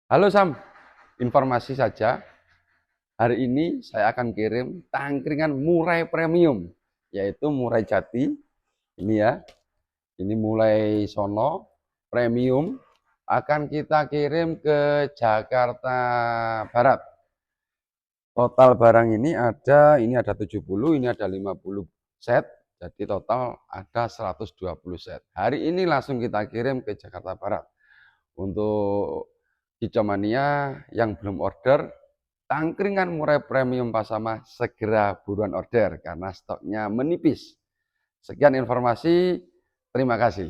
Halo Sam, informasi saja. Hari ini saya akan kirim tangkringan murai premium, yaitu murai jati. Ini ya, ini mulai sono premium akan kita kirim ke Jakarta Barat. Total barang ini ada 70, ini ada 50 set. Jadi total ada 120 set. Hari ini langsung kita kirim ke Jakarta Barat. Untuk Kicomania yang belum order, tangkringan murai premium Pasama segera buruan order karena stoknya menipis. Sekian informasi, terima kasih.